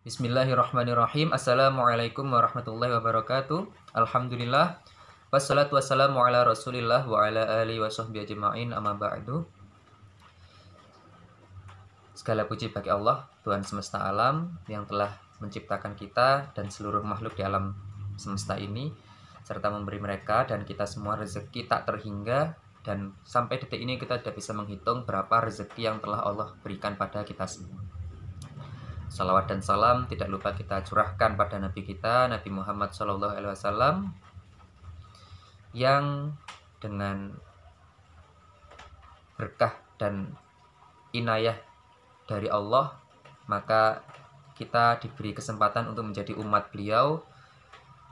Bismillahirrahmanirrahim. Assalamualaikum warahmatullahi wabarakatuh. Alhamdulillah. Wassalatu wassalamu ala rasulillah wa ala alihi wa sahbihi ajma'in, amma ba'du. Segala puji bagi Allah, Tuhan semesta alam, yang telah menciptakan kita dan seluruh makhluk di alam semesta ini, serta memberi mereka dan kita semua rezeki tak terhingga. Dan sampai detik ini kita tidak bisa menghitung berapa rezeki yang telah Allah berikan pada kita semua. Salawat dan salam tidak lupa kita curahkan pada Nabi kita, Nabi Muhammad SAW, yang dengan berkah dan inayah dari Allah, maka kita diberi kesempatan untuk menjadi umat beliau,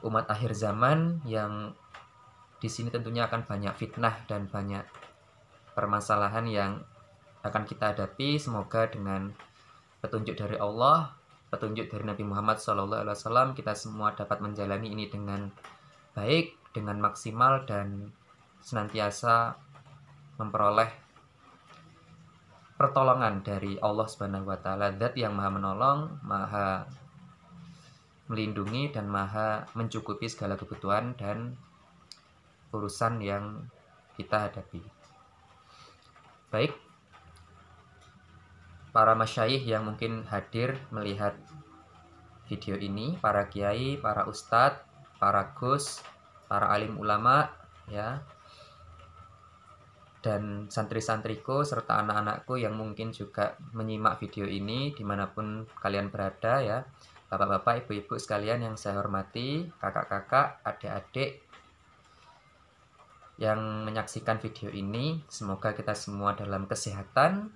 umat akhir zaman, yang di sini tentunya akan banyak fitnah dan banyak permasalahan yang akan kita hadapi. Semoga dengan petunjuk dari Allah, petunjuk dari Nabi Muhammad SAW, kita semua dapat menjalani ini dengan baik, dengan maksimal, dan senantiasa memperoleh pertolongan dari Allah Subhanahu wa Ta'ala, Zat yang Maha Menolong, Maha Melindungi, dan Maha mencukupi segala kebutuhan dan urusan yang kita hadapi. Baik, para masyayikh yang mungkin hadir melihat video ini, para kiai, para ustadz, para gus, para alim ulama, ya, dan santri-santriku serta anak-anakku yang mungkin juga menyimak video ini dimanapun kalian berada, ya, bapak-bapak, ibu-ibu sekalian yang saya hormati, kakak-kakak, adik-adik yang menyaksikan video ini. Semoga kita semua dalam kesehatan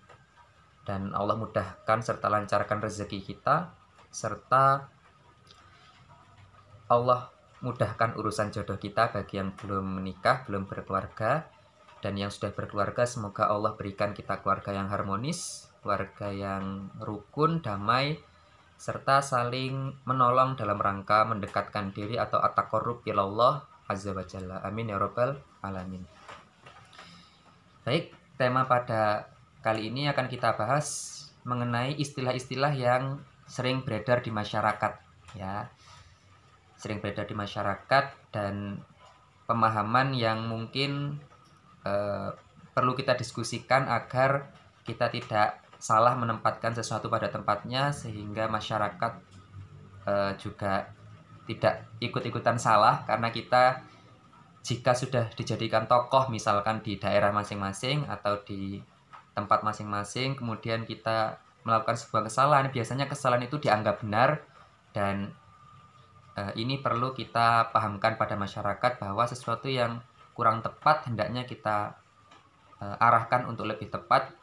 dan Allah mudahkan serta lancarkan rezeki kita, serta Allah mudahkan urusan jodoh kita bagi yang belum menikah, belum berkeluarga, dan yang sudah berkeluarga semoga Allah berikan kita keluarga yang harmonis, keluarga yang rukun, damai, serta saling menolong dalam rangka mendekatkan diri atau at-taqarrub ilallah azza wa jalla. Amin ya rabbal alamin. Baik, tema pada kali ini akan kita bahas mengenai istilah-istilah yang sering beredar di masyarakat, ya. Sering beredar di masyarakat dan pemahaman yang mungkin perlu kita diskusikan agar kita tidak salah menempatkan sesuatu pada tempatnya, sehingga masyarakat juga tidak ikut-ikutan salah, karena kita jika sudah dijadikan tokoh misalkan di daerah masing-masing atau di tempat masing-masing, kemudian kita melakukan sebuah kesalahan, biasanya kesalahan itu dianggap benar, dan ini perlu kita pahamkan pada masyarakat bahwa sesuatu yang kurang tepat hendaknya kita arahkan untuk lebih tepat.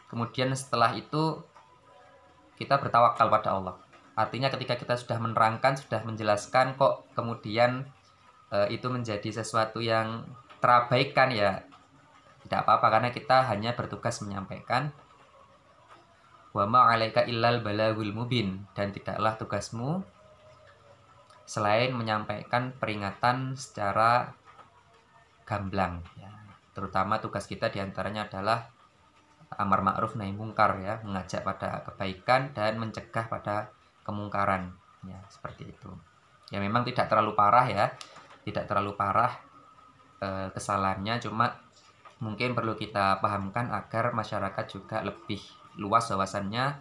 Kemudian setelah itu kita bertawakal pada Allah. Artinya ketika kita sudah menerangkan, sudah menjelaskan, kok kemudian itu menjadi sesuatu yang terabaikan, ya tidak apa-apa, karena kita hanya bertugas menyampaikan. Wa ma 'alaika illal balagul mubin, dan tidaklah tugasmu selain menyampaikan peringatan secara gamblang, ya. Terutama tugas kita diantaranya adalah amar ma'ruf nahi mungkar, ya, mengajak pada kebaikan dan mencegah pada kemungkaran, ya, seperti itu. Ya memang tidak terlalu parah, ya, tidak terlalu parah kesalahannya, cuma mungkin perlu kita pahamkan agar masyarakat juga lebih luas wawasannya,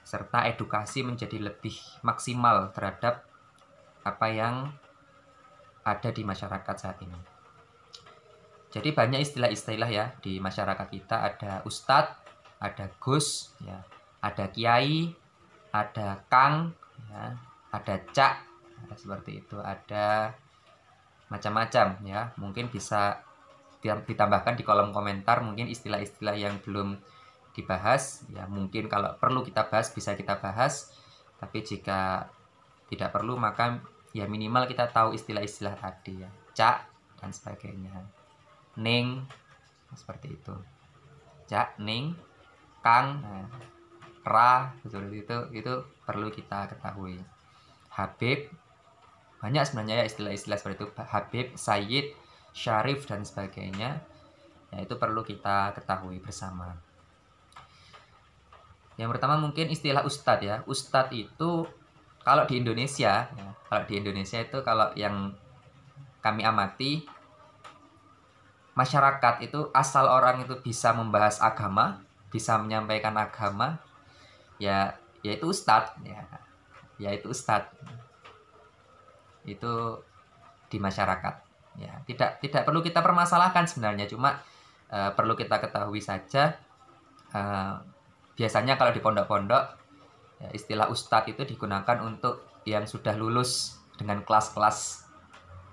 serta edukasi menjadi lebih maksimal terhadap apa yang ada di masyarakat saat ini. Jadi banyak istilah-istilah, ya, di masyarakat kita. Ada ustadz, ada gus, ya, ada kiai, ada kang, ya, ada cak, seperti itu, ada macam-macam, ya. Mungkin bisa ditambahkan di kolom komentar mungkin istilah-istilah yang belum dibahas, ya. Mungkin kalau perlu kita bahas bisa kita bahas, tapi jika tidak perlu maka ya minimal kita tahu istilah-istilah tadi, ya, cak dan sebagainya, ning, seperti itu, cak, ning, kang, ra, seperti itu perlu kita ketahui. Habib, banyak sebenarnya, ya, istilah-istilah seperti itu, Habib, Sayyid, Syarif, dan sebagainya, ya, itu perlu kita ketahui bersama. Yang pertama mungkin istilah ustadz, ya. Ustadz itu Kalau di Indonesia, ya, kalau di Indonesia itu kalau yang kami amati, masyarakat itu asal orang itu bisa membahas agama, bisa menyampaikan agama, ya yaitu ustadz, ya yaitu ustadz itu di masyarakat. Ya, tidak perlu kita permasalahkan sebenarnya, cuma perlu kita ketahui saja. Biasanya kalau di pondok-pondok, ya, istilah ustadz itu digunakan untuk yang sudah lulus dengan kelas-kelas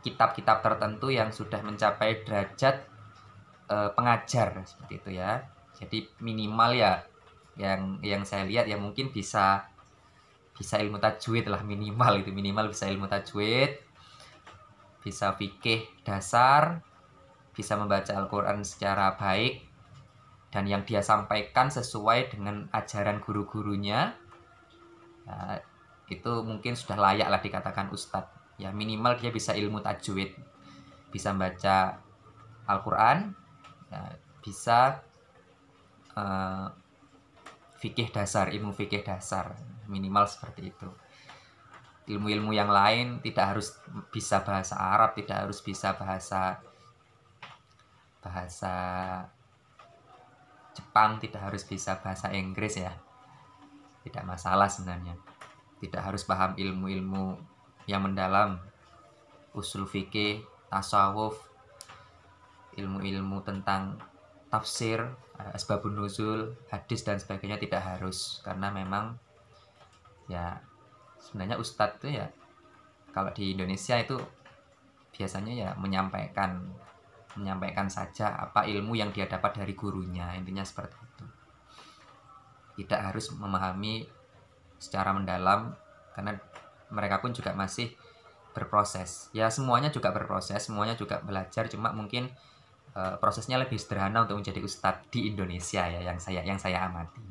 kitab-kitab tertentu yang sudah mencapai derajat pengajar seperti itu ya. Jadi minimal ya yang saya lihat ya mungkin bisa ilmu tajwid lah, minimal bisa ilmu tajwid, bisa fikih dasar, bisa membaca Al-Quran secara baik, dan yang dia sampaikan sesuai dengan ajaran guru-gurunya, ya, itu mungkin sudah layak lah dikatakan ustadz. Ya minimal dia bisa ilmu tajwid, bisa membaca Al-Quran, ya, bisa fikih dasar, ilmu fikih dasar, minimal seperti itu. Ilmu-ilmu yang lain tidak harus bisa bahasa Arab, tidak harus bisa bahasa Jepang, tidak harus bisa bahasa Inggris ya. Tidak masalah sebenarnya. Tidak harus paham ilmu-ilmu yang mendalam, usul fikih, tasawuf, ilmu-ilmu tentang tafsir, asbabun nuzul, hadis dan sebagainya, tidak harus. Karena memang ya sebenarnya ustadz itu ya kalau di Indonesia itu biasanya ya menyampaikan saja apa ilmu yang dia dapat dari gurunya, intinya seperti itu. Tidak harus memahami secara mendalam karena mereka pun juga masih berproses. Ya semuanya juga berproses, semuanya juga belajar, cuma mungkin prosesnya lebih sederhana untuk menjadi ustadz di Indonesia ya yang saya amati.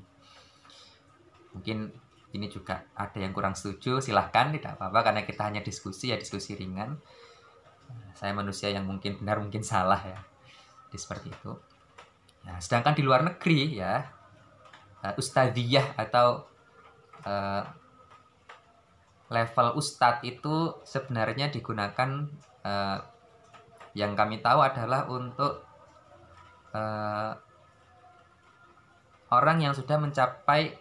Mungkin ini juga ada yang kurang setuju, silahkan, tidak apa-apa karena kita hanya diskusi ringan. Saya manusia yang mungkin benar mungkin salah ya, jadi seperti itu. Nah, sedangkan di luar negeri ya ustadziyah atau level ustadz itu sebenarnya digunakan yang kami tahu adalah untuk orang yang sudah mencapai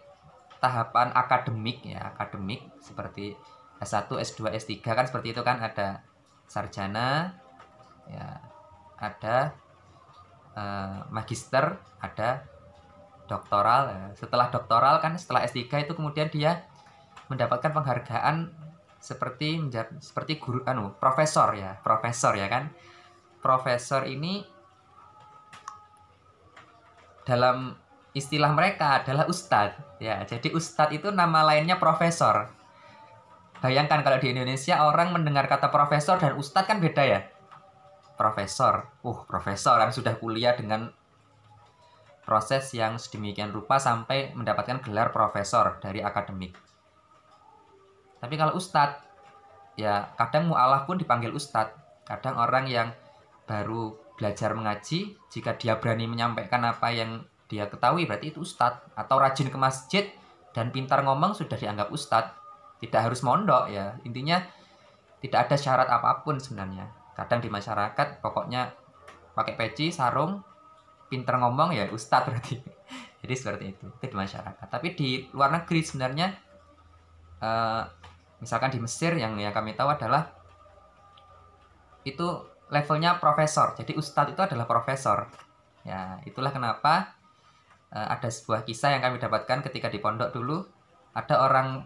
tahapan akademik ya, akademik seperti S1, S2, S3 kan seperti itu kan, ada sarjana ya, ada magister, ada doktoral ya. Setelah doktoral kan, setelah S3 itu kemudian dia mendapatkan penghargaan seperti guru profesor ya kan. Profesor ini dalam istilah mereka adalah ustadz ya. Jadi ustadz itu nama lainnya profesor. Bayangkan kalau di Indonesia orang mendengar kata profesor dan ustadz kan beda ya. Profesor, profesor yang sudah kuliah dengan proses yang sedemikian rupa sampai mendapatkan gelar profesor dari akademik. Tapi kalau ustadz, ya kadang mu'alaf pun dipanggil ustadz. Kadang orang yang baru belajar mengaji, jika dia berani menyampaikan apa yang dia ketahui, berarti itu ustadz. Atau rajin ke masjid dan pintar ngomong sudah dianggap ustadz. Tidak harus mondok ya. Intinya tidak ada syarat apapun sebenarnya. Kadang di masyarakat pokoknya pakai peci, sarung, pintar ngomong ya ustadz berarti. Jadi seperti itu di masyarakat. Tapi di luar negeri sebenarnya misalkan di Mesir yang kami tahu adalah itu levelnya profesor. Jadi ustadz itu adalah profesor. Ya, itulah kenapa ada sebuah kisah yang kami dapatkan ketika di pondok dulu. Ada orang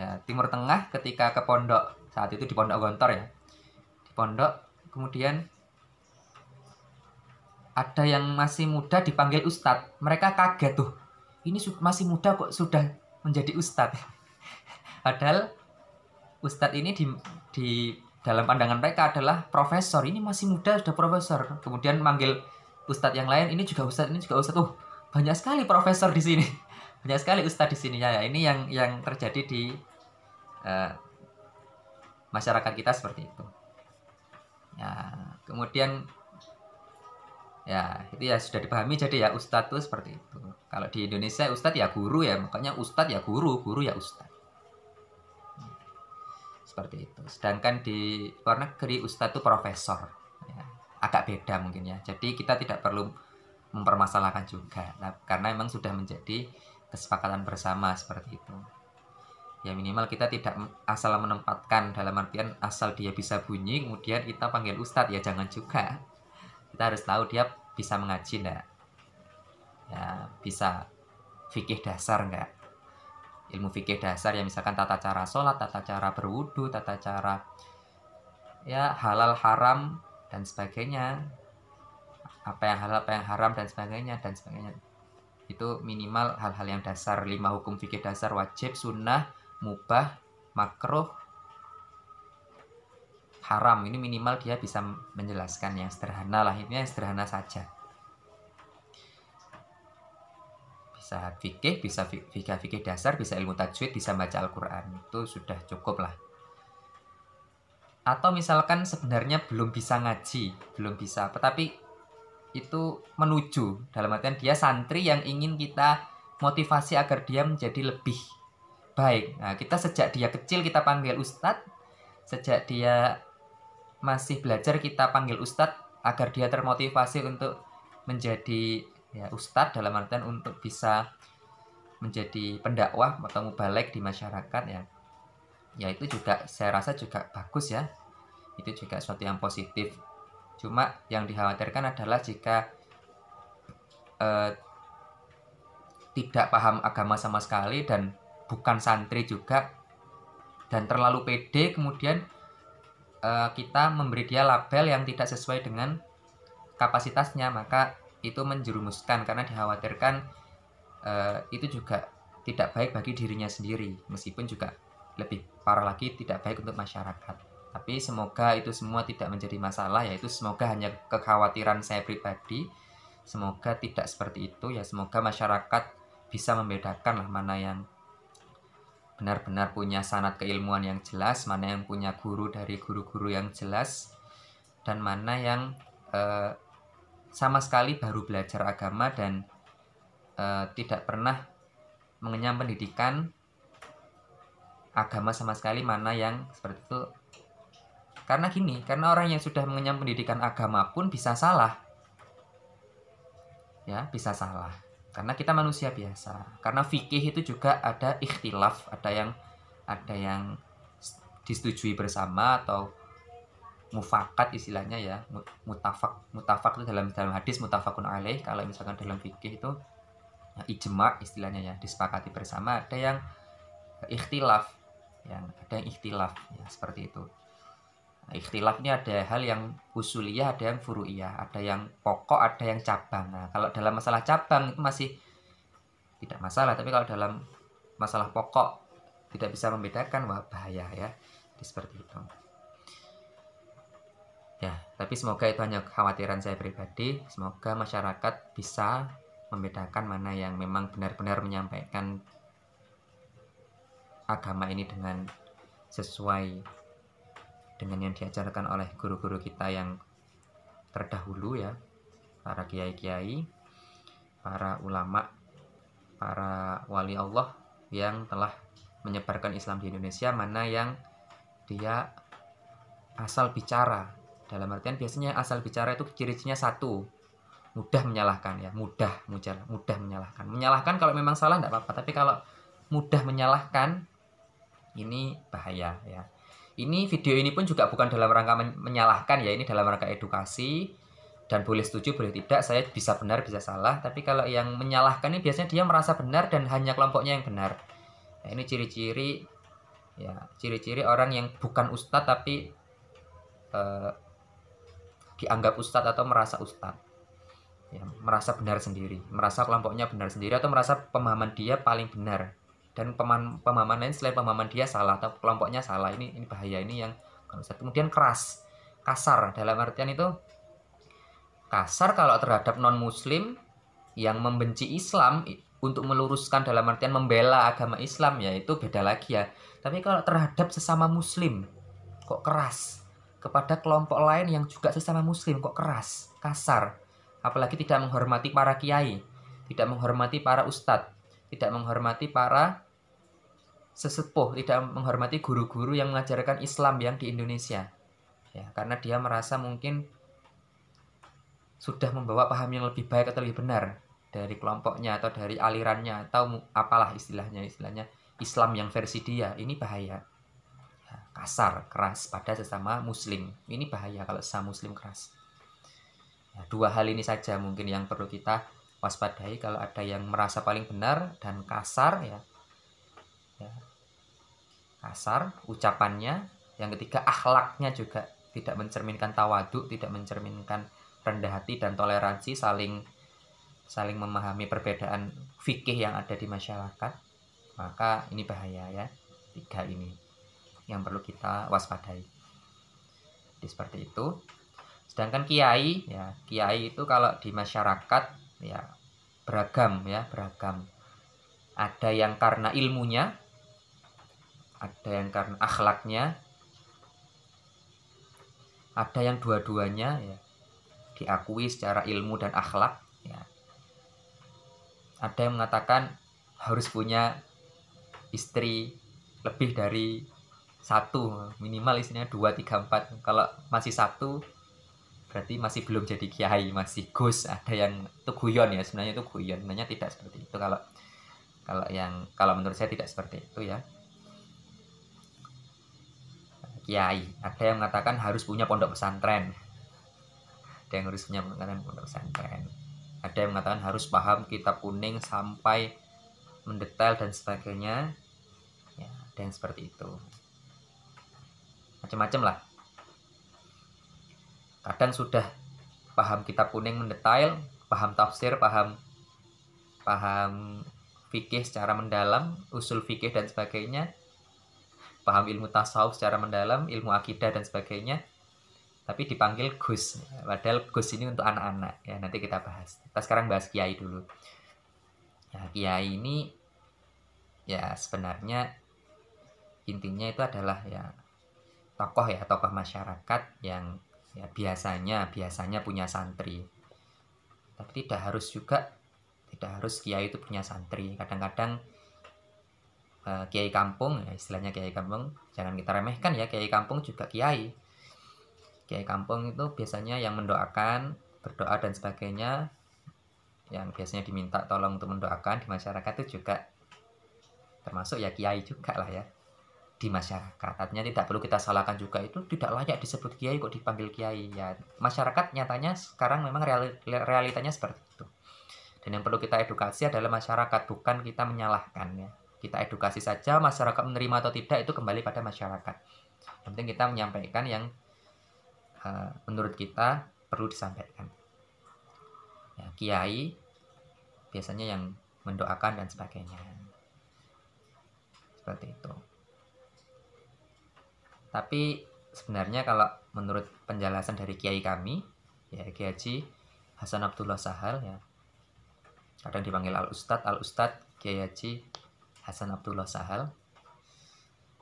ya, Timur Tengah ketika ke pondok, saat itu di Pondok Gontor ya. Di pondok kemudian ada yang masih muda dipanggil ustadz. Mereka kaget tuh. Ini masih muda kok sudah menjadi ustadz. Padahal ustadz ini di dalam pandangan mereka adalah profesor. Ini masih muda sudah profesor. Kemudian manggil ustadz yang lain, ini juga ustadz, ini juga ustadz. Banyak sekali profesor di sini. Banyak sekali ustadz di sini ya. Ini yang terjadi di masyarakat kita seperti itu. Ya, kemudian ya itu ya sudah dipahami, jadi ya ustadz itu seperti itu. Kalau di Indonesia ustadz ya guru ya, makanya ustadz ya guru ya ustadz. seperti itu. Sedangkan di luar negeri ustadz itu profesor, ya, agak beda mungkin ya. Jadi kita tidak perlu mempermasalahkan juga, nah, karena memang sudah menjadi kesepakatan bersama seperti itu. Ya minimal kita tidak asal menempatkan, dalam artian asal dia bisa bunyi kemudian kita panggil ustadz, ya jangan juga. Kita harus tahu dia bisa mengaji enggak, ya bisa fikih dasar enggak, ilmu fikih dasar ya, misalkan tata cara sholat, tata cara berwudu, tata cara ya halal haram dan sebagainya, apa yang halal apa yang haram dan sebagainya. Itu minimal hal-hal yang dasar, 5 hukum fikih dasar, wajib, sunnah, mubah, makruh, haram. Ini minimal dia bisa menjelaskan yang sederhana lah, ini yang sederhana saja. Bisa fikih, bisa fikih dasar, bisa ilmu tajwid, bisa baca Al-Quran, itu sudah cukup lah. Atau misalkan sebenarnya belum bisa ngaji, belum bisa apa, tapi itu menuju, dalam artian dia santri yang ingin kita motivasi agar dia menjadi lebih baik. Nah, kita sejak dia kecil kita panggil ustadz, sejak dia masih belajar kita panggil ustadz agar dia termotivasi untuk menjadi ya ustadz, dalam artian untuk bisa menjadi pendakwah atau mubaligh di masyarakat ya. Ya itu juga saya rasa juga bagus ya. Itu juga suatu yang positif. Cuma yang dikhawatirkan adalah jika tidak paham agama sama sekali dan bukan santri juga dan terlalu pede, kemudian kita memberi dia label yang tidak sesuai dengan kapasitasnya, maka itu menjerumuskan, karena dikhawatirkan itu juga tidak baik bagi dirinya sendiri, meskipun juga lebih parah lagi tidak baik untuk masyarakat. Tapi semoga itu semua tidak menjadi masalah, yaitu semoga hanya kekhawatiran saya pribadi, semoga tidak seperti itu ya. Semoga masyarakat bisa membedakan lah mana yang benar-benar punya sanad keilmuan yang jelas, mana yang punya guru dari guru-guru yang jelas, dan mana yang sama sekali baru belajar agama dan tidak pernah mengenyam pendidikan agama sama sekali, mana yang seperti itu. Karena gini, karena orang yang sudah mengenyam pendidikan agama pun bisa salah. Ya, bisa salah. Karena kita manusia biasa. Karena fikih itu juga ada ikhtilaf, ada yang disetujui bersama atau mufakat istilahnya ya. Mutafak itu dalam hadis mutafakun alaih. Kalau misalkan dalam fikih itu ya, ijma istilahnya ya, disepakati bersama. Ada yang ikhtilaf, ada yang ikhtilaf ya, seperti itu. Nah, ikhtilaf ini ada hal yang usuliyah, ada yang furu'iyah, ada yang pokok, ada yang cabang. Nah, kalau dalam masalah cabang itu masih tidak masalah, tapi kalau dalam masalah pokok tidak bisa membedakan, wah bahaya ya. Jadi seperti itu. Ya, tapi semoga itu hanya kekhawatiran saya pribadi. Semoga masyarakat bisa membedakan mana yang memang benar-benar menyampaikan agama ini dengan sesuai dengan yang diajarkan oleh guru-guru kita yang terdahulu ya, para kiai-kiai, para ulama, para wali Allah yang telah menyebarkan Islam di Indonesia, mana yang dia asal bicara, dalam artian biasanya asal bicara itu ciri-cirinya satu, mudah menyalahkan ya, mudah menyalahkan. Menyalahkan kalau memang salah tidak apa-apa, tapi kalau mudah menyalahkan ini bahaya ya. Ini video ini pun juga bukan dalam rangka menyalahkan ya, ini dalam rangka edukasi, dan boleh setuju boleh tidak, saya bisa benar bisa salah. Tapi kalau yang menyalahkan ini biasanya dia merasa benar dan hanya kelompoknya yang benar. Nah, ini ciri-ciri ya, ciri-ciri orang yang bukan ustadz tapi dianggap ustadz atau merasa ustadz ya, merasa benar sendiri, merasa kelompoknya benar sendiri, atau merasa pemahaman dia paling benar dan pemahaman lain selain pemahaman dia salah atau kelompoknya salah. Ini bahaya, ini yang kemudian keras, kasar, dalam artian itu kasar kalau terhadap non muslim yang membenci Islam untuk meluruskan, dalam artian membela agama Islam ya, itu beda lagi ya. Tapi kalau terhadap sesama muslim kok keras, kepada kelompok lain yang juga sesama muslim kok keras, kasar, apalagi tidak menghormati para kiai, tidak menghormati para ustadz, tidak menghormati para sesepuh, tidak menghormati guru-guru yang mengajarkan Islam yang di Indonesia. Ya, karena dia merasa mungkin sudah membawa paham yang lebih baik atau lebih benar dari kelompoknya atau dari alirannya atau apalah istilahnya Islam yang versi dia. Ini bahaya. Ya, kasar, keras pada sesama muslim. Ini bahaya kalau sesama muslim keras. Ya, dua hal ini saja mungkin yang perlu kita waspadai kalau ada yang merasa paling benar dan kasar ya. Kasar ucapannya. Yang ketiga, akhlaknya juga tidak mencerminkan tawaduk, tidak mencerminkan rendah hati dan toleransi, saling memahami perbedaan fikih yang ada di masyarakat. Maka ini bahaya ya. Tiga ini yang perlu kita waspadai. Jadi seperti itu. Sedangkan kiai ya, kiai itu kalau di masyarakat ya beragam ya, beragam. Ada yang karena ilmunya, ada yang karena akhlaknya, ada yang dua-duanya ya, diakui secara ilmu dan akhlak ya. Ada yang mengatakan harus punya istri lebih dari satu, minimal istrinya 2, 3, 4. Kalau masih satu berarti masih belum jadi kiai, masih gus. Ada yang itu guyon ya, sebenarnya itu guyon, sebenarnya tidak seperti itu. Kalau menurut saya tidak seperti itu ya. Kiai, ada yang mengatakan harus punya pondok pesantren, ada yang harus punya pondok pesantren, ada yang mengatakan harus paham kitab kuning sampai mendetail dan sebagainya ya, ada yang seperti itu, macam-macam lah. Kadang sudah paham kitab kuning mendetail, paham tafsir, paham fikih secara mendalam, usul fikih dan sebagainya, paham ilmu tasawuf secara mendalam, ilmu akidah dan sebagainya, tapi dipanggil Gus. Padahal Gus ini untuk anak-anak ya, nanti kita bahas. Kita sekarang bahas kiai dulu. Ya, kiai ini ya sebenarnya intinya itu adalah ya tokoh masyarakat yang ya biasanya punya santri. Tapi tidak harus kiai itu punya santri. Kadang-kadang kiai kampung, ya istilahnya kiai kampung, jangan kita remehkan ya, kiai kampung juga kiai. Kiai kampung itu biasanya yang mendoakan, berdoa dan sebagainya, yang biasanya diminta tolong untuk mendoakan di masyarakat itu juga termasuk ya kiai juga lah ya di masyarakat. Artinya tidak perlu kita salahkan juga, itu tidak layak disebut kiai kok dipanggil kiai ya. Masyarakat nyatanya sekarang memang realitanya seperti itu. Dan yang perlu kita edukasi adalah masyarakat, bukan kita menyalahkan ya. Kita edukasi saja, masyarakat menerima atau tidak itu kembali pada masyarakat. Yang penting kita menyampaikan yang menurut kita perlu disampaikan. Ya, kiai biasanya yang mendoakan dan sebagainya. Seperti itu. Tapi sebenarnya kalau menurut penjelasan dari kiai kami, ya Kiai Haji Hasan Abdullah Sahal ya, kadang dipanggil Al-Ustadz Kiai Haji Hasan Abdullah Sahal.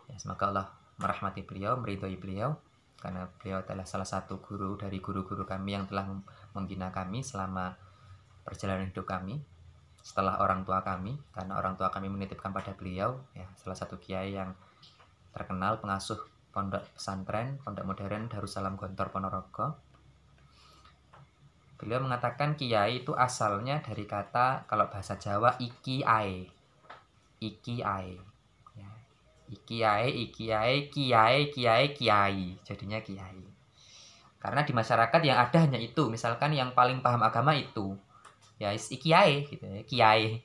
Ya, semoga Allah merahmati beliau, meridhoi beliau, karena beliau adalah salah satu guru dari guru-guru kami yang telah membina kami selama perjalanan hidup kami setelah orang tua kami, karena orang tua kami menitipkan pada beliau ya, salah satu kiai yang terkenal, pengasuh pondok pesantren, pondok modern Darussalam Gontor Ponorogo. Beliau mengatakan kiai itu asalnya dari kata, kalau bahasa Jawa, iki-ae. Iki-ae. Ya. Iki-ae, kiai. Jadinya kiai. Karena di masyarakat yang ada hanya itu. Misalkan yang paling paham agama itu. Ya iki-ae gitu ya.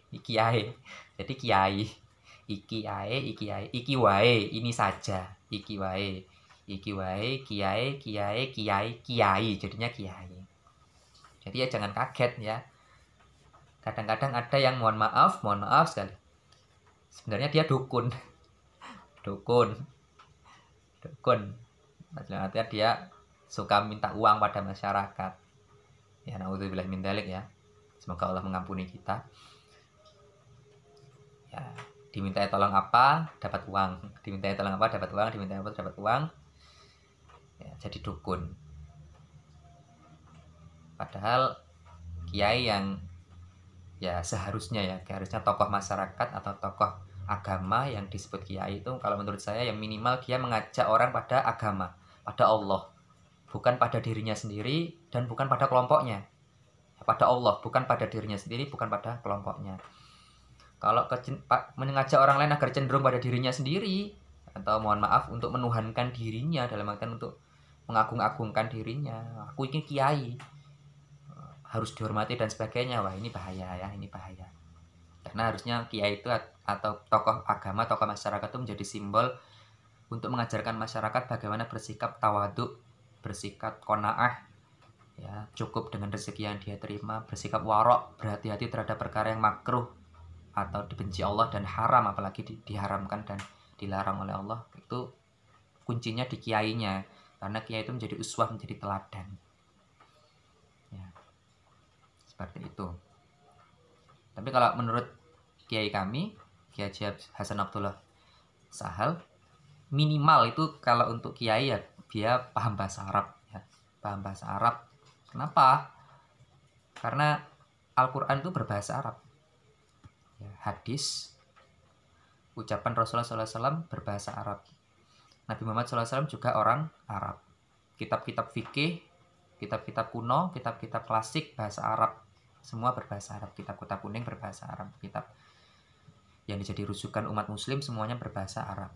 Ikiae. Jadi kiai. Iki wae, ini saja. Iki wae, kiai. Jadinya kiai. Jadi ya jangan kaget ya. Kadang-kadang ada yang mohon maaf sekali. Sebenarnya dia dukun. Artinya dia suka minta uang pada masyarakat. Ya naudzubillah min dzalik ya. Semoga Allah mengampuni kita. Ya, dimintai tolong apa, dapat uang. Dimintai tolong apa, dapat uang. Dimintai apa, dapat uang. Ya, jadi dukun. Padahal kiai yang ya seharusnya tokoh masyarakat atau tokoh agama yang disebut kiai itu kalau menurut saya yang minimal dia mengajak orang pada agama, pada Allah, bukan pada dirinya sendiri dan bukan pada kelompoknya. Pada Allah, bukan pada dirinya sendiri, bukan pada kelompoknya. Kalau mengajak orang lain agar cenderung pada dirinya sendiri, atau mohon maaf untuk menuhankan dirinya, dalam artian untuk mengagung-agungkan dirinya, aku ini kiai, harus dihormati dan sebagainya, wah ini bahaya ya, ini bahaya. Karena harusnya kiai itu atau tokoh agama, tokoh masyarakat itu menjadi simbol untuk mengajarkan masyarakat bagaimana bersikap tawaduk, bersikap qanaah, ya, cukup dengan rezeki yang dia terima, bersikap warok, berhati-hati terhadap perkara yang makruh atau dibenci Allah dan haram, apalagi diharamkan dan dilarang oleh Allah. Itu kuncinya di kiainya, karena kiai itu menjadi uswah, menjadi teladan ya, seperti itu. Tapi kalau menurut kiai kami, Kiai Haji Hasan Abdullah Sahal, minimal itu kalau untuk kiai ya dia paham bahasa Arab ya, paham bahasa Arab. Kenapa? Karena Al-Quran itu berbahasa Arab ya, hadis, ucapan Rasulullah SAW berbahasa Arab, Nabi Muhammad SAW juga orang Arab, kitab-kitab fikih, kitab-kitab kuno, kitab-kitab klasik bahasa Arab, semua berbahasa Arab, kitab-kitab kuning berbahasa Arab, kitab yang dijadi rujukan umat muslim semuanya berbahasa Arab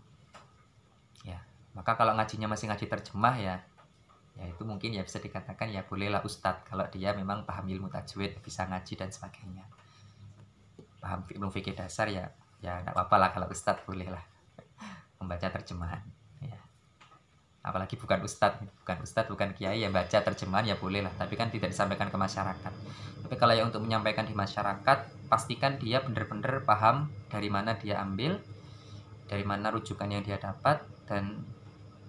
ya. Maka kalau ngajinya masih ngaji terjemah ya itu mungkin ya bisa dikatakan ya bolehlah ustadz kalau dia memang paham ilmu tajwid, bisa ngaji dan sebagainya, paham ilmu fikih dasar ya enggak apa-apa lah kalau ustadz, bolehlah membaca terjemahan ya. Apalagi bukan ustadz, bukan kiai, ya baca terjemahan ya boleh lah, tapi kan tidak disampaikan ke masyarakat. Tapi kalau yang untuk menyampaikan di masyarakat, pastikan dia benar-benar paham dari mana dia ambil, dari mana rujukan yang dia dapat, dan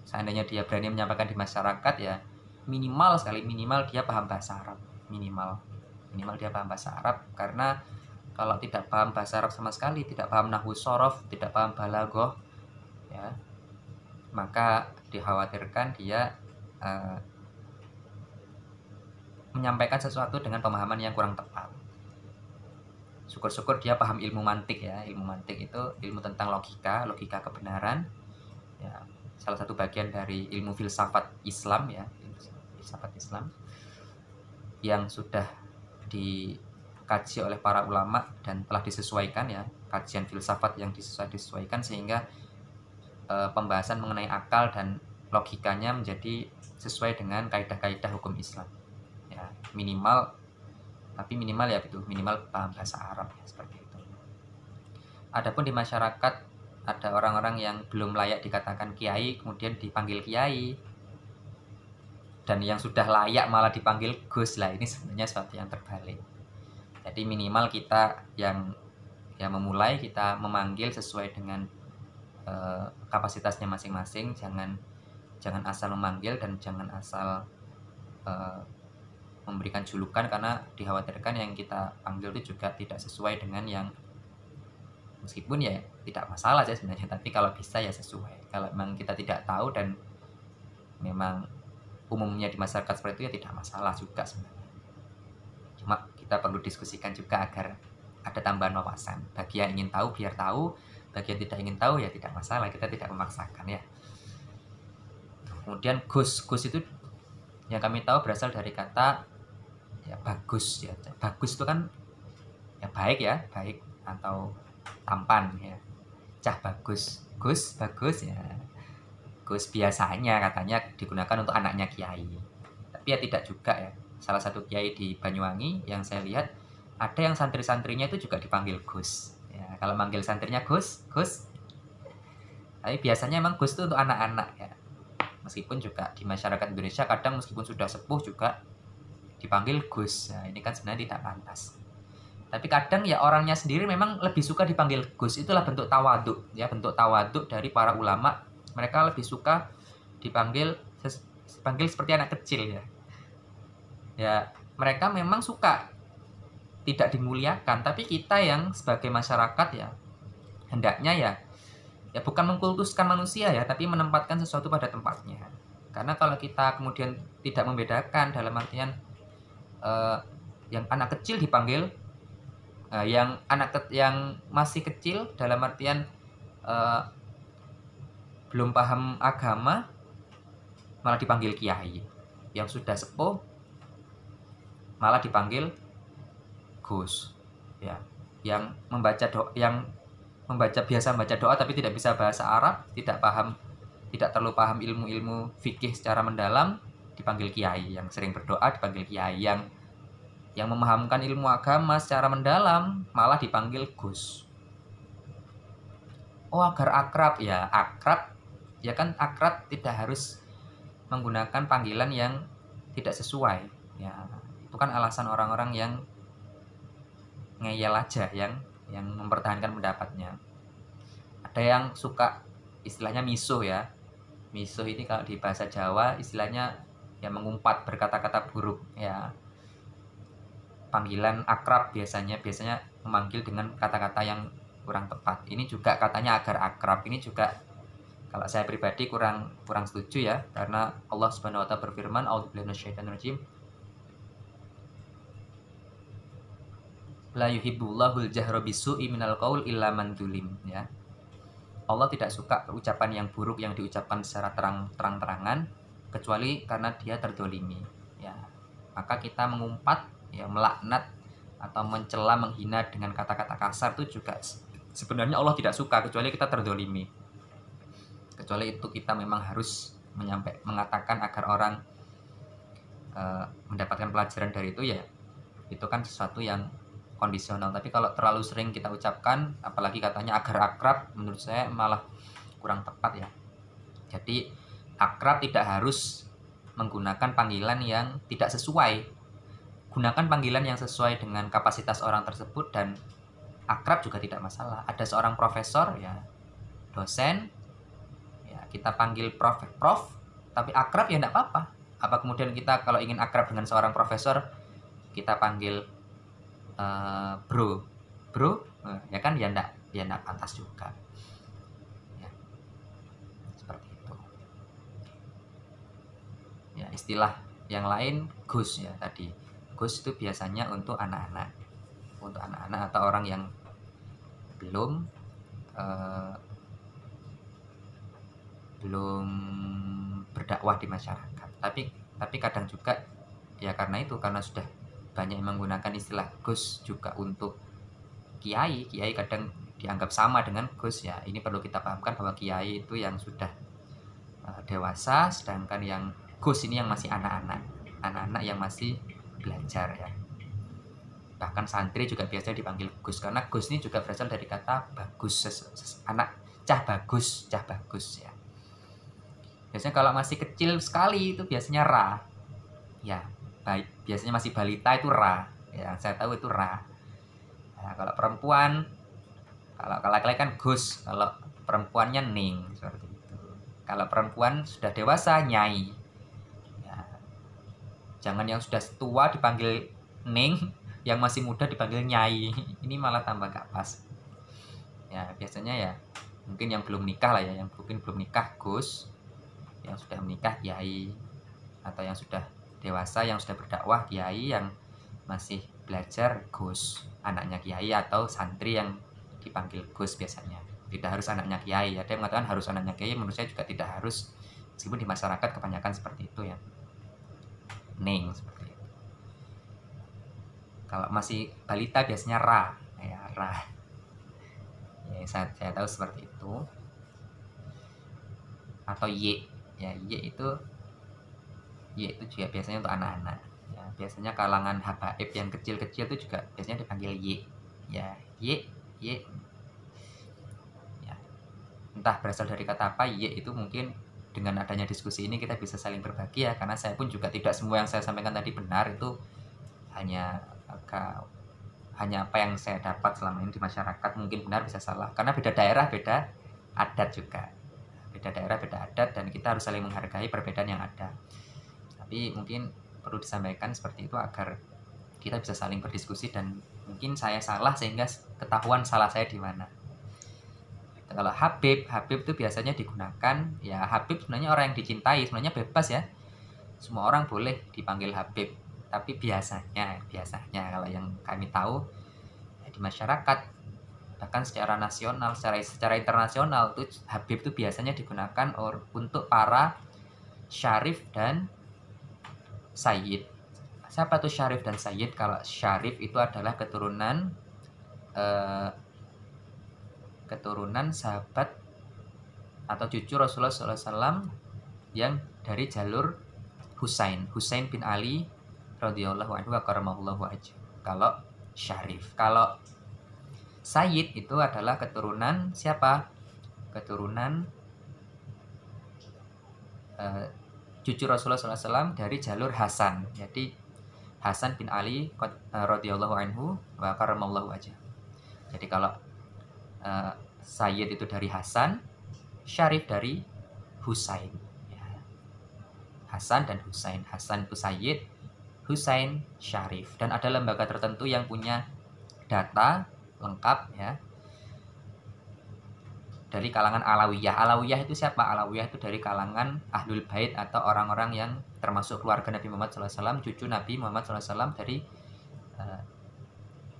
seandainya dia berani menyampaikan di masyarakat ya minimal dia paham bahasa Arab, minimal dia paham bahasa Arab. Karena kalau tidak paham bahasa Arab sama sekali, tidak paham nahwu shorof, tidak paham balaghah ya, maka dikhawatirkan dia menyampaikan sesuatu dengan pemahaman yang kurang tepat. Syukur-syukur dia paham ilmu mantik ya, ilmu mantik itu ilmu tentang logika kebenaran ya, salah satu bagian dari ilmu filsafat Islam ya, filsafat Islam yang sudah dikaji oleh para ulama dan telah disesuaikan ya, kajian filsafat yang disesuaikan sehingga pembahasan mengenai akal dan logikanya menjadi sesuai dengan kaidah-kaidah hukum Islam ya, minimal ya itu minimal paham bahasa Arab ya, seperti itu. Adapun di masyarakat ada orang-orang yang belum layak dikatakan kiai kemudian dipanggil kiai, dan yang sudah layak malah dipanggil Gus lah, ini sebenarnya sesuatu yang terbalik. Jadi minimal kita yang memulai, kita memanggil sesuai dengan kapasitasnya masing-masing, jangan asal memanggil dan jangan asal memberikan julukan, karena dikhawatirkan yang kita panggil itu juga tidak sesuai dengan yang, meskipun ya tidak masalah sih sebenarnya, tapi kalau bisa ya sesuai. Kalau memang kita tidak tahu dan memang umumnya di masyarakat seperti itu ya tidak masalah juga sebenarnya. Cuma kita perlu diskusikan juga agar ada tambahan wawasan. Bagi yang ingin tahu biar tahu, bagi yang tidak ingin tahu ya tidak masalah, kita tidak memaksakan ya. Kemudian Gus itu yang kami tahu berasal dari kata ya bagus ya. Bagus itu kan ya baik atau tampan ya. Cah bagus, Gus bagus ya. Gus biasanya katanya digunakan untuk anaknya kiai. Tapi ya tidak juga ya. Salah satu kiai di Banyuwangi yang saya lihat ada yang santri-santrinya itu juga dipanggil Gus. Ya, kalau manggil santrinya Gus. Tapi biasanya emang Gus itu untuk anak-anak ya. Meskipun juga di masyarakat Indonesia kadang meskipun sudah sepuh juga dipanggil Gus. Nah, ini kan sebenarnya tidak pantas. Tapi kadang ya orangnya sendiri memang lebih suka dipanggil Gus. Itulah bentuk tawaduk ya, bentuk tawaduk dari para ulama. Mereka lebih suka dipanggil seperti anak kecil ya. Ya, mereka memang suka tidak dimuliakan, tapi kita yang sebagai masyarakat ya hendaknya ya bukan mengkultuskan manusia ya, tapi menempatkan sesuatu pada tempatnya. Karena kalau kita kemudian tidak membedakan dalam artian yang anak kecil dipanggil yang yang masih kecil dalam artian belum paham agama malah dipanggil kiai, yang sudah sepuh malah dipanggil Gus, ya, yang biasa membaca doa tapi tidak bisa bahasa Arab, tidak terlalu paham ilmu-ilmu fikih secara mendalam, dipanggil kiai. Yang sering berdoa dipanggil kiai. Yang memahamkan ilmu agama secara mendalam malah dipanggil Gus. Oh, agar akrab, ya akrab, ya kan akrab tidak harus menggunakan panggilan yang tidak sesuai, ya itu kan alasan orang-orang yang ngeyel aja, yang mempertahankan pendapatnya. Ada yang suka istilahnya misuh, ya misuh ini kalau di bahasa Jawa istilahnya ya mengumpat, berkata-kata buruk, ya panggilan akrab biasanya memanggil dengan kata-kata yang kurang tepat. Ini juga katanya agar akrab, ini juga kalau saya pribadi kurang setuju, ya, karena Allah Subhanahu wa taala berfirman, a'udzubillahi minasyaitonirrajim, la yuhibbullahul jahra bisu'i minal qaul illa man dzulim, ya. Allah tidak suka ucapan yang buruk yang diucapkan secara terang-terangan kecuali karena dia terdolimi, ya. Maka kita mengumpat, ya melaknat atau mencela, menghina dengan kata-kata kasar itu juga sebenarnya Allah tidak suka kecuali kita terdolimi. Kecuali itu kita memang harus mengatakan agar orang mendapatkan pelajaran dari itu, ya itu kan sesuatu yang kondisional. Tapi kalau terlalu sering kita ucapkan, apalagi katanya agar akrab, menurut saya malah kurang tepat, ya. Jadi akrab tidak harus menggunakan panggilan yang tidak sesuai. Gunakan panggilan yang sesuai dengan kapasitas orang tersebut, dan akrab juga tidak masalah. Ada seorang profesor, ya dosen, ya kita panggil prof, tapi akrab ya tidak apa-apa. Apa kemudian kita kalau ingin akrab dengan seorang profesor kita panggil bro, ya kan, ya enggak pantas juga, ya seperti itu. Ya istilah yang lain Gus, ya tadi Gus itu biasanya untuk anak-anak atau orang yang belum berdakwah di masyarakat. Tapi kadang juga ya karena sudah banyak yang menggunakan istilah Gus juga untuk kiai kadang dianggap sama dengan Gus, ya. Ini perlu kita pahamkan bahwa kiai itu yang sudah dewasa, sedangkan yang Gus ini yang masih anak-anak yang masih belajar, ya. Bahkan santri juga biasanya dipanggil Gus, karena Gus ini juga berasal dari kata bagus, anak cah bagus, ya. Biasanya kalau masih kecil sekali itu biasanya Ra, ya biasanya masih balita itu Ra, ya saya tahu itu Ra. Nah, kalau perempuan, kalau laki-laki kan Gus, kalau perempuannya Ning, seperti itu. Kalau perempuan sudah dewasa Nyai, ya. Jangan yang sudah tua dipanggil Ning, yang masih muda dipanggil Nyai, ini malah tambah gak pas. Ya biasanya ya mungkin yang belum nikah lah, ya, yang mungkin belum nikah Gus, yang sudah menikah Kiai, atau yang sudah dewasa yang sudah berdakwah Kiai, yang masih belajar Gus, anaknya Kiai atau santri yang dipanggil Gus biasanya. Tidak harus anaknya Kiai, ada yang mengatakan harus anaknya Kiai, menurut saya juga tidak harus, meskipun di masyarakat kebanyakan seperti itu, ya. Ning seperti itu. Kalau masih balita biasanya Ra, ya Ra. Ya, saya tahu seperti itu. Atau Y, ya Y itu juga biasanya untuk anak-anak, ya. Biasanya kalangan habaib yang kecil-kecil itu juga biasanya dipanggil Y, ya Y. Ya, entah berasal dari kata apa Y itu. Mungkin dengan adanya diskusi ini kita bisa saling berbagi, ya, karena saya pun juga tidak semua yang saya sampaikan tadi benar. Itu hanya apa yang saya dapat selama ini di masyarakat. Mungkin benar, bisa salah, karena beda daerah beda adat juga, dan kita harus saling menghargai perbedaan yang ada. Tapi mungkin perlu disampaikan seperti itu agar kita bisa saling berdiskusi, dan mungkin saya salah sehingga ketahuan salah saya di mana. Kalau Habib itu biasanya digunakan, ya Habib sebenarnya orang yang dicintai, sebenarnya bebas, ya, semua orang boleh dipanggil Habib. Tapi biasanya kalau yang kami tahu, di masyarakat, bahkan secara nasional, secara internasional tuh Habib itu biasanya digunakan untuk para syarif dan sayyid. Siapa tuh syarif dan sayyid? Kalau syarif itu adalah keturunan sahabat atau cucu Rasulullah SAW yang dari jalur Husain bin Ali radhiyallahu anhu wa karamallahu wajhahu. Kalau syarif. Kalau sayyid itu adalah keturunan siapa? Keturunan cucu Rasulullah SAW dari jalur Hasan. Jadi Hasan bin Ali radhiyallahu anhu wa karamallahu wajhahu. Jadi kalau sayyid itu dari Hasan, syarif dari Husain. Ya. Hasan dan Husain. Hasan itu sayyid, Husain syarif. Dan ada lembaga tertentu yang punya data lengkap ya dari kalangan Alawiyah. Alawiyah itu siapa? Alawiyah itu dari kalangan Ahlul Bait atau orang-orang yang termasuk keluarga Nabi Muhammad SAW, cucu Nabi Muhammad SAW dari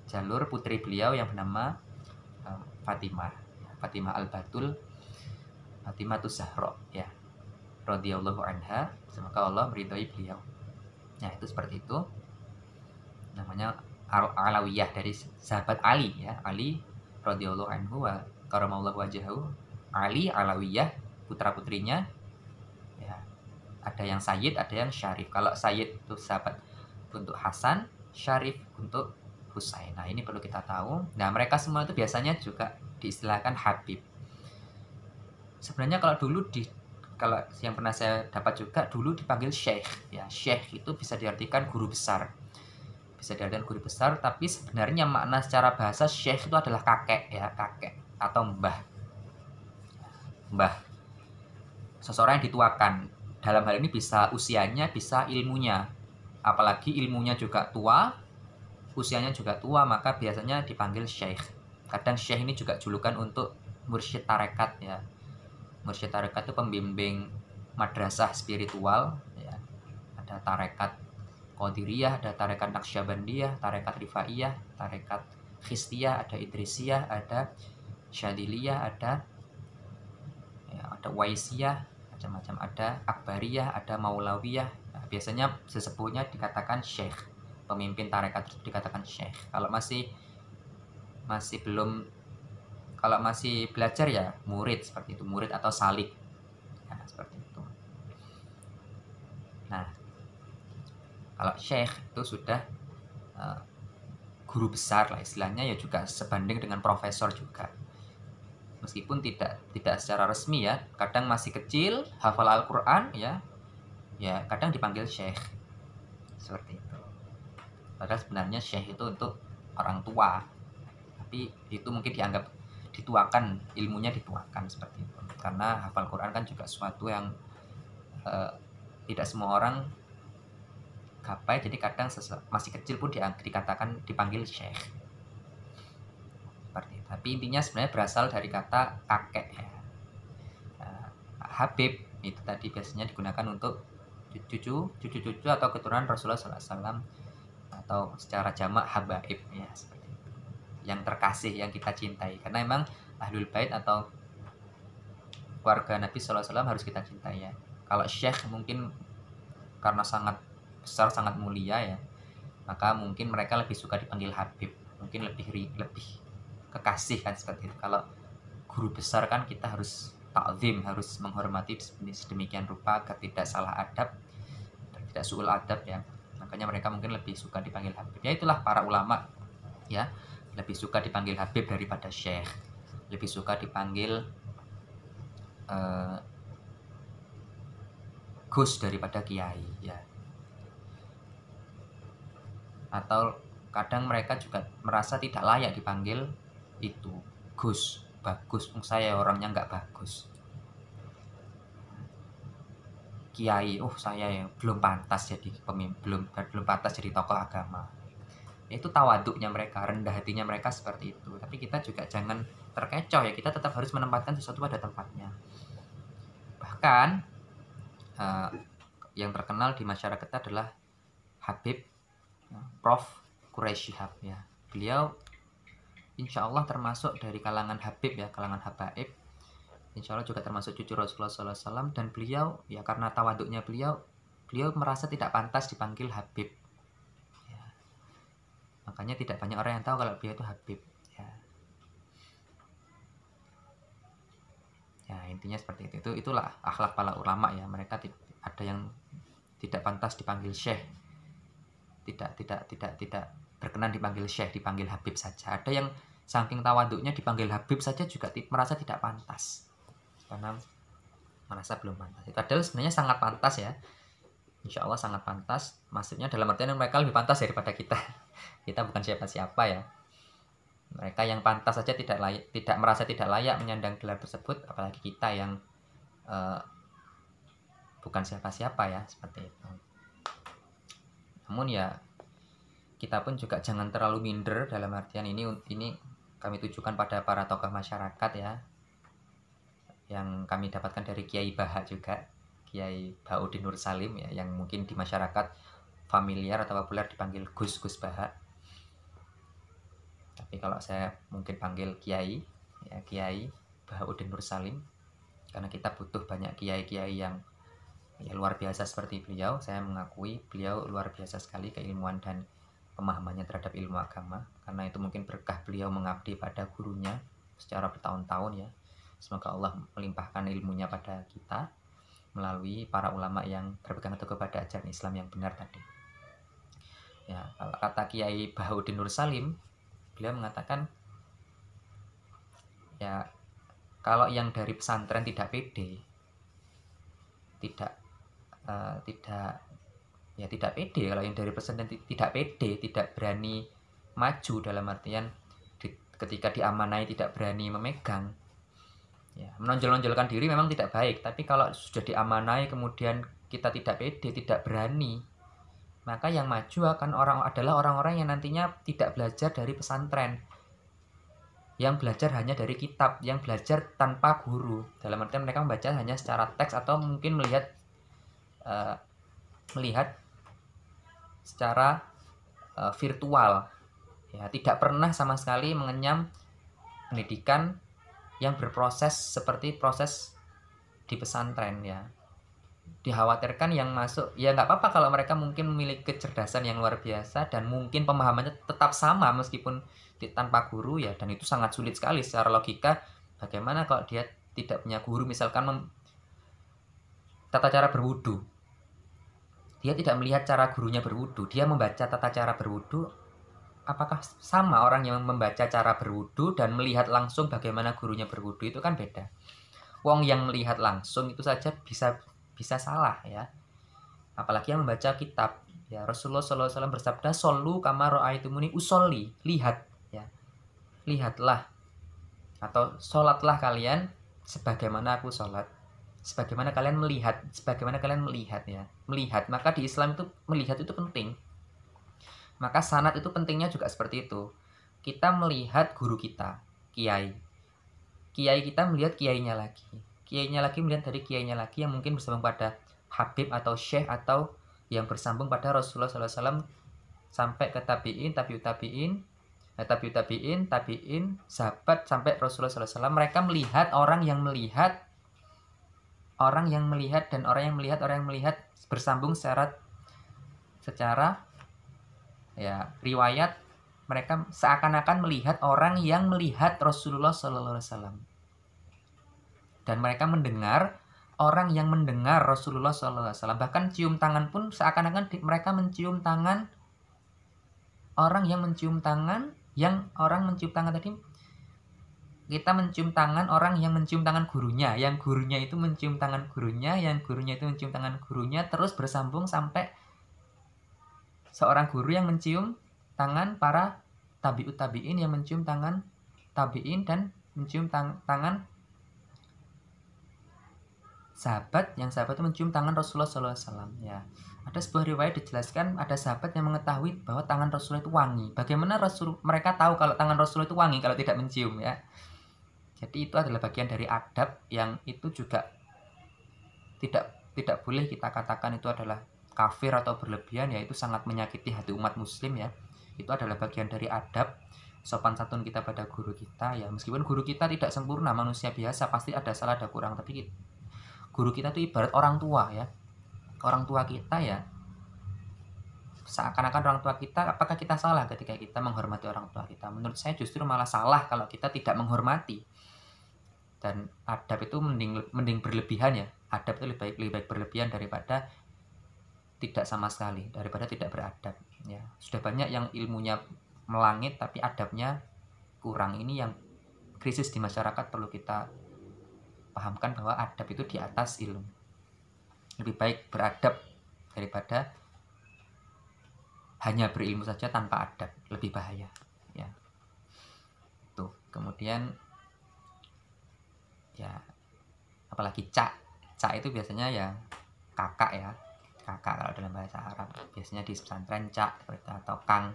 jalur putri beliau yang bernama Fatimah Al-Batul, Fatimah Zahra ya, radhiyallahu anha, semoga Allah meridhai beliau. Nah, itu seperti itu. Namanya Alawiyah, dari sahabat Ali ya, Ali radhiyallahu anhu wa karamallahu wajhahu. Ali Alawiyah, putra-putrinya ya. Ada yang sayyid, ada yang syarif. Kalau sayyid itu sahabat untuk Hasan, syarif untuk Husain. Nah, ini perlu kita tahu. Nah, mereka semua itu biasanya juga diistilahkan Habib. Sebenarnya kalau dulu kalau yang pernah saya dapat juga dulu dipanggil Syekh ya. Syekh itu bisa diartikan guru besar. Bisa diartikan guru besar, tapi sebenarnya makna secara bahasa Syekh itu adalah kakek ya, kakek atau mbah. Mbah. Seseorang yang dituakan. Dalam hal ini bisa usianya, bisa ilmunya. Apalagi ilmunya juga tua, usianya juga tua, maka biasanya dipanggil Syekh. Kadang Syekh ini juga julukan untuk mursyid tarekat ya. Mursyid tarekat itu pembimbing madrasah spiritual ya. Ada tarekat Qadiriyah, ada tarekat Naqsyabandiyah, tarekat Rifaiyah, tarekat Khistiyah, ada Idrisiyah, ada Syadiliyah, ada Waisiyah, macam-macam, ada Akbariyah, ada Maulawiyah. Nah, biasanya sesepuhnya dikatakan Syekh. Pemimpin tarekat itu dikatakan Syekh. Kalau masih belajar ya murid, seperti itu, murid atau salik. Nah, seperti itu. Nah, kalau Syekh itu sudah guru besar lah istilahnya, ya juga sebanding dengan profesor juga. Meskipun tidak secara resmi ya, kadang masih kecil, hafal Al-Qur'an ya kadang dipanggil Syekh. Seperti itu. Padahal sebenarnya Syekh itu untuk orang tua. Tapi itu mungkin dianggap dituakan, ilmunya dituakan seperti itu. Karena hafal Quran kan juga sesuatu yang tidak semua orang gapai, jadi kadang masih kecil pun dikatakan dipanggil Syekh. Seperti itu. Tapi intinya sebenarnya berasal dari kata kakek ya. Habib itu tadi biasanya digunakan untuk cucu atau keturunan Rasulullah SAW, atau secara jamak habaib ya, seperti itu. Yang terkasih, yang kita cintai. Karena memang Ahlul Bait atau keluarga Nabi SAW harus kita cintai ya. Kalau Syekh mungkin karena sangat besar, sangat mulia ya, maka mungkin mereka lebih suka dipanggil Habib, mungkin lebih kekasih kan, seperti itu. Kalau guru besar kan kita harus ta'zim, harus menghormati sedemikian rupa agar tidak salah adab, tidak su'ul adab ya. Makanya mereka mungkin lebih suka dipanggil Habib. Ya itulah para ulama ya, lebih suka dipanggil Habib daripada Syekh, lebih suka dipanggil Gus daripada Kiai ya. Atau kadang mereka juga merasa tidak layak dipanggil itu Gus, bagus, saya orangnya nggak bagus. Kiai, saya yang belum pantas jadi pemimpin, belum pantas jadi tokoh agama. Itu tawaduknya mereka, rendah hatinya mereka seperti itu. Tapi kita juga jangan terkecoh ya, kita tetap harus menempatkan sesuatu pada tempatnya. Bahkan yang terkenal di masyarakat adalah Habib Prof. Quraish Shihab ya. Beliau insya Allah termasuk dari kalangan Habib ya, kalangan habaib. Insya Allah juga termasuk cucu Rasulullah SAW, dan beliau ya karena tawaduknya beliau merasa tidak pantas dipanggil Habib. Ya. Makanya tidak banyak orang yang tahu kalau beliau itu Habib. Ya, ya intinya seperti itu. Itulah akhlak para ulama ya. Mereka ada yang tidak pantas dipanggil Syekh, tidak berkenan dipanggil Syekh, dipanggil Habib saja. Ada yang saking tawaduknya dipanggil Habib saja juga merasa tidak pantas, karena merasa belum pantas. Padahal sebenarnya sangat pantas ya, insya Allah sangat pantas. Maksudnya dalam artian mereka lebih pantas daripada kita. Kita bukan siapa-siapa ya. Mereka yang pantas saja tidak merasa tidak layak menyandang gelar tersebut, apalagi kita yang bukan siapa-siapa ya, seperti itu. Namun ya kita pun juga jangan terlalu minder, dalam artian ini kami tujukan pada para tokoh masyarakat ya, yang kami dapatkan dari Kiai Baha juga, Kiai Baudin Nur Salim ya, yang mungkin di masyarakat familiar atau populer dipanggil Gus Baha. Tapi kalau saya mungkin panggil Kiai ya, Kiai Baudin Nur Salim, karena kita butuh banyak kiai-kiai yang ya, luar biasa seperti beliau. Saya mengakui beliau luar biasa sekali keilmuan dan pemahamannya terhadap ilmu agama, karena itu mungkin berkah beliau mengabdi pada gurunya secara bertahun-tahun ya. Semoga Allah melimpahkan ilmunya pada kita melalui para ulama yang berpegang teguh pada ajaran Islam yang benar tadi. Ya, kalau kata Kiai Baudin Nur Salim, beliau mengatakan ya, kalau yang dari pesantren tidak pede, tidak pede, kalau yang dari pesantren tidak pede, tidak berani maju, dalam artian ketika diamanai tidak berani memegang. Ya, menonjol-nonjolkan diri memang tidak baik, tapi kalau sudah diamanai kemudian kita tidak pede, tidak berani, maka yang maju adalah orang-orang yang nantinya tidak belajar dari pesantren, yang belajar hanya dari kitab, yang belajar tanpa guru. Dalam artian mereka membaca hanya secara teks atau mungkin melihat secara virtual ya, tidak pernah sama sekali mengenyam pendidikan yang berproses seperti proses di pesantren ya. Dikhawatirkan yang masuk ya nggak apa-apa kalau mereka mungkin memiliki kecerdasan yang luar biasa dan mungkin pemahamannya tetap sama meskipun tanpa guru ya, dan itu sangat sulit sekali secara logika. Bagaimana kalau dia tidak punya guru, misalkan tata cara berwudu, dia tidak melihat cara gurunya berwudu, dia membaca tata cara berwudu, apakah sama orang yang membaca cara berwudu dan melihat langsung bagaimana gurunya berwudu? Itu kan beda. Wong yang melihat langsung itu saja bisa salah ya, apalagi yang membaca kitab ya. Rasulullah SAW bersabda, "Shollu kama ra'aitumuni usolli," lihat ya, lihatlah atau sholatlah kalian sebagaimana aku sholat, sebagaimana kalian melihat ya, melihat. Maka di Islam itu melihat itu penting. Maka sanad itu pentingnya juga seperti itu. Kita melihat guru kita, kiai kita melihat kiainya lagi melihat dari kiainya lagi, yang mungkin bersambung pada Habib atau Syekh, atau yang bersambung pada Rasulullah SAW sampai ke tabiin, tabiut tabiin, sahabat sampai Rasulullah SAW. Mereka melihat orang yang melihat dan orang yang melihat bersambung secara ya riwayat. Mereka seakan-akan melihat orang yang melihat Rasulullah SAW, dan mereka mendengar orang yang mendengar Rasulullah SAW. Bahkan cium tangan pun seakan-akan mereka mencium tangan orang yang mencium tangan, yang orang mencium tangan tadi. Kita mencium tangan orang yang mencium tangan gurunya, yang gurunya itu mencium tangan gurunya, yang gurunya itu mencium tangan gurunya, terus bersambung sampai seorang guru yang mencium tangan para tabiut tabiin, yang mencium tangan tabiin, dan mencium tangan sahabat, yang sahabat itu mencium tangan Rasulullah SAW ya. Ada sebuah riwayat dijelaskan ada sahabat yang mengetahui bahwa tangan Rasulullah itu wangi. Bagaimana mereka tahu kalau tangan Rasulullah itu wangi kalau tidak mencium ya? Jadi itu adalah bagian dari adab yang itu juga tidak boleh kita katakan itu adalah kafir atau berlebihan ya. Itu sangat menyakiti hati umat muslim ya. Itu adalah bagian dari adab sopan santun kita pada guru kita, ya meskipun guru kita tidak sempurna, manusia biasa, pasti ada salah ada kurang, tapi guru kita itu ibarat orang tua ya. Orang tua kita ya, seakan-akan orang tua kita, apakah kita salah ketika kita menghormati orang tua kita? Menurut saya justru malah salah kalau kita tidak menghormati. Dan adab itu mending berlebihan ya. Adab itu lebih baik berlebihan daripada tidak sama sekali, daripada tidak beradab ya. Sudah banyak yang ilmunya melangit tapi adabnya kurang. Ini yang krisis di masyarakat, perlu kita pahamkan bahwa adab itu di atas ilmu. Lebih baik beradab daripada hanya berilmu saja tanpa adab, lebih bahaya ya. Tuh, kemudian ya apalagi cak itu biasanya ya kakak ya, kakak kalau dalam bahasa Arab, biasanya di pesantren cak atau kang.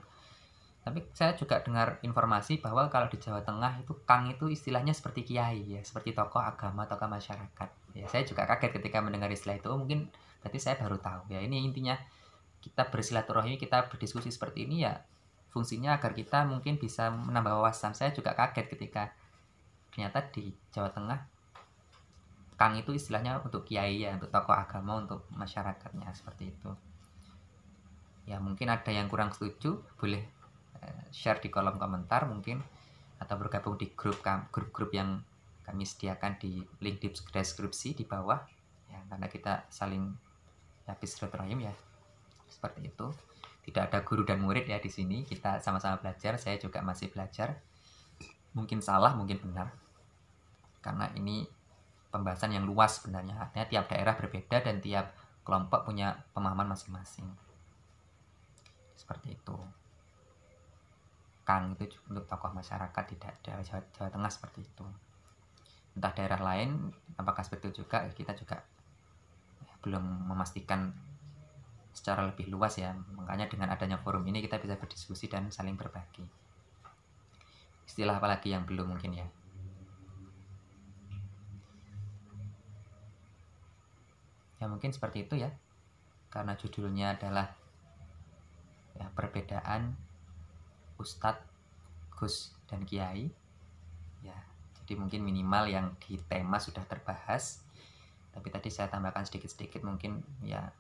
Tapi saya juga dengar informasi bahwa kalau di Jawa Tengah itu kang itu istilahnya seperti kiai ya, seperti tokoh agama, tokoh masyarakat ya. Saya juga kaget ketika mendengar istilah itu. Mungkin berarti saya baru tahu ya. Ini intinya kita bersilaturahmi, kita berdiskusi seperti ini ya, fungsinya agar kita mungkin bisa menambah wawasan. Saya juga kaget ketika ternyata di Jawa Tengah kang itu istilahnya untuk kiai ya, untuk tokoh agama, untuk masyarakatnya, seperti itu ya. Mungkin ada yang kurang setuju, boleh share di kolom komentar mungkin, atau bergabung di grup-grup yang kami sediakan di link di deskripsi di bawah ya, karena kita saling habis silaturahim ya, seperti itu. Tidak ada guru dan murid ya di sini, kita sama-sama belajar. Saya juga masih belajar, mungkin salah mungkin benar, karena ini pembahasan yang luas sebenarnya. Artinya tiap daerah berbeda dan tiap kelompok punya pemahaman masing-masing, seperti itu. Kang itu untuk tokoh masyarakat di daerah Jawa Tengah seperti itu. Entah daerah lain apakah seperti itu juga, kita juga belum memastikan secara lebih luas ya. Makanya dengan adanya forum ini kita bisa berdiskusi dan saling berbagi. Istilah apalagi yang belum mungkin ya. Ya mungkin seperti itu ya, karena judulnya adalah ya, perbedaan Ustadz, Gus, dan Kiai ya. Jadi mungkin minimal yang di tema sudah terbahas, tapi tadi saya tambahkan sedikit-sedikit mungkin ya,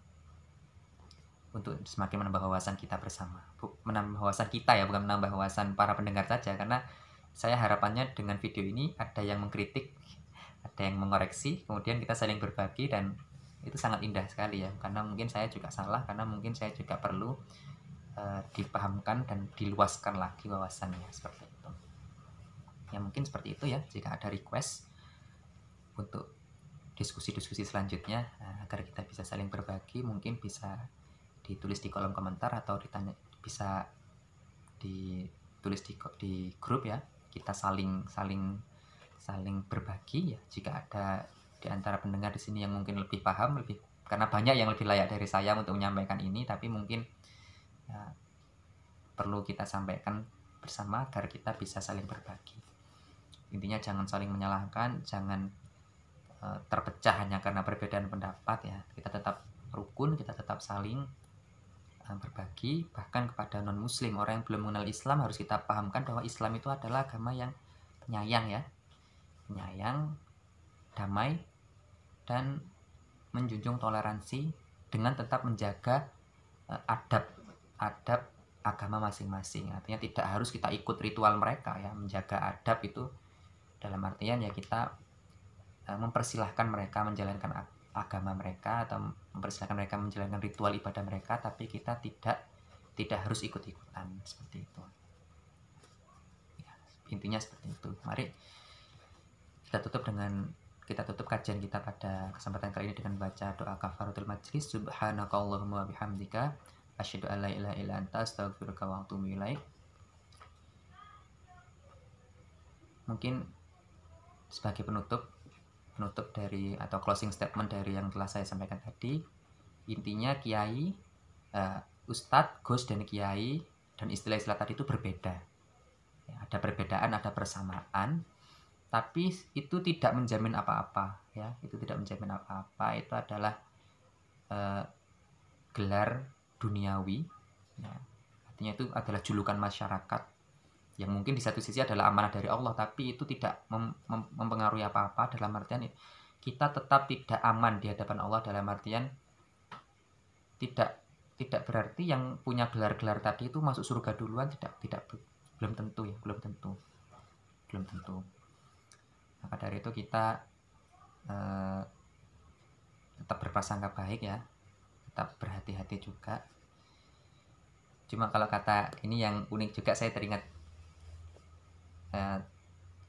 untuk semakin menambah wawasan kita bersama. Menambah wawasan kita ya, bukan menambah wawasan para pendengar saja, karena saya harapannya dengan video ini ada yang mengkritik, ada yang mengoreksi, kemudian kita saling berbagi, dan itu sangat indah sekali ya. Karena mungkin saya juga salah, karena mungkin saya juga perlu dipahamkan dan diluaskan lagi wawasannya, seperti itu ya. Mungkin seperti itu ya. Jika ada request untuk diskusi-diskusi selanjutnya agar kita bisa saling berbagi, mungkin bisa ditulis di kolom komentar atau ditanya, bisa ditulis di grup ya. Kita saling berbagi ya. Jika ada di antara pendengar di sini yang mungkin lebih paham, karena banyak yang lebih layak dari saya untuk menyampaikan ini, tapi mungkin ya, perlu kita sampaikan bersama agar kita bisa saling berbagi. Intinya jangan saling menyalahkan, jangan terpecah hanya karena perbedaan pendapat ya. Kita tetap rukun, kita tetap saling berbagi. Bahkan kepada non muslim, orang yang belum mengenal Islam, harus kita pahamkan bahwa Islam itu adalah agama yang penyayang ya, penyayang, damai, dan menjunjung toleransi dengan tetap menjaga adab agama masing-masing. Artinya tidak harus kita ikut ritual mereka ya. Menjaga adab itu dalam artian ya kita mempersilahkan mereka menjalankan agama mereka, atau mempersilahkan mereka menjalankan ritual ibadah mereka, tapi kita tidak harus ikut-ikutan, seperti itu ya. Intinya seperti itu. Mari kita tutup kajian kita pada kesempatan kali ini dengan baca doa kafaratul majlis. Subhanakallahumma wa bihamdika asyhadu an la ilaha illa anta astaghfiruka wa atubu ilaik. Mungkin sebagai penutup dari atau closing statement dari yang telah saya sampaikan tadi, intinya kiai, ustadz, gus, dan kiai dan istilah-istilah tadi itu berbeda ya. Ada perbedaan, ada persamaan, tapi itu tidak menjamin apa-apa ya. Itu tidak menjamin apa-apa. Itu adalah gelar duniawi ya. Artinya itu adalah julukan masyarakat yang mungkin di satu sisi adalah amanah dari Allah, tapi itu tidak mempengaruhi apa-apa, dalam artian kita tetap tidak aman di hadapan Allah, dalam artian tidak berarti yang punya gelar-gelar tadi itu masuk surga duluan, tidak belum tentu ya, belum tentu. Maka dari itu kita tetap berprasangka baik ya, tetap berhati-hati juga. Cuma kalau kata ini yang unik juga, saya teringat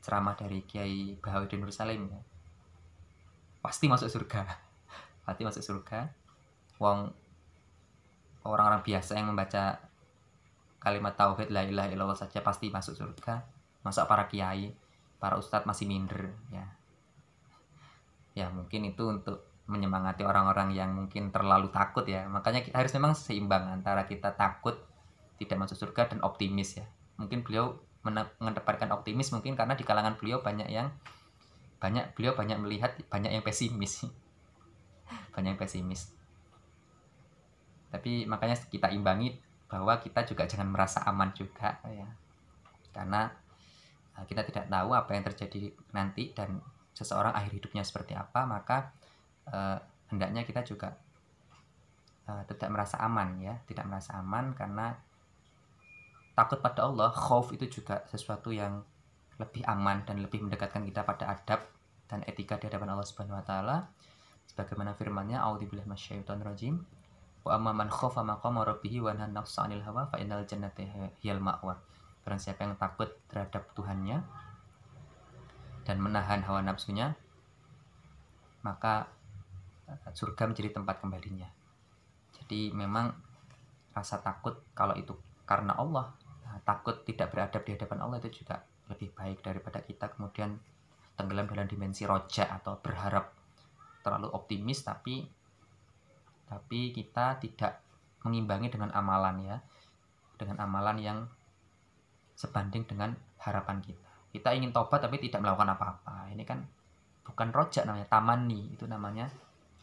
ceramah dari Kiai Bahauddin Nur Salim ya. Pasti masuk surga. Pasti masuk surga. Orang-orang biasa yang membaca kalimat tauhid la ilaha illallah saja pasti masuk surga. Masa para kiai, para ustadz masih minder ya. Ya mungkin itu untuk menyemangati orang-orang yang mungkin terlalu takut ya. Makanya harus memang seimbang antara kita takut tidak masuk surga dan optimis ya. Mungkin beliau mengedepankan optimis mungkin karena di kalangan beliau banyak melihat banyak yang pesimis. Banyak yang pesimis. Tapi makanya kita imbangi bahwa kita juga jangan merasa aman juga ya. Karena kita tidak tahu apa yang terjadi nanti dan seseorang akhir hidupnya seperti apa, maka hendaknya kita juga tidak merasa aman ya, tidak merasa aman, karena takut pada Allah, khauf itu juga sesuatu yang lebih aman dan lebih mendekatkan kita pada adab dan etika di hadapan Allah Subhanahu wa taala. Sebagaimana firman-Nya, a'udzubillahi minasyaitonir rajim, wa amma man khafa maqama rabbih wa nahana nafsa 'anil hawa fa innal jannata hiyal ma'wa. Barang siapa yang takut terhadap Tuhannya dan menahan hawa nafsunya, maka surga menjadi tempat kembalinya. Jadi memang rasa takut kalau itu karena Allah, takut tidak beradab di hadapan Allah itu juga lebih baik daripada kita kemudian tenggelam dalam dimensi roja atau berharap terlalu optimis tapi kita tidak mengimbangi dengan amalan ya, dengan amalan yang sebanding dengan harapan kita. Kita ingin tobat tapi tidak melakukan apa-apa. Ini kan bukan rojak namanya, tamani, itu namanya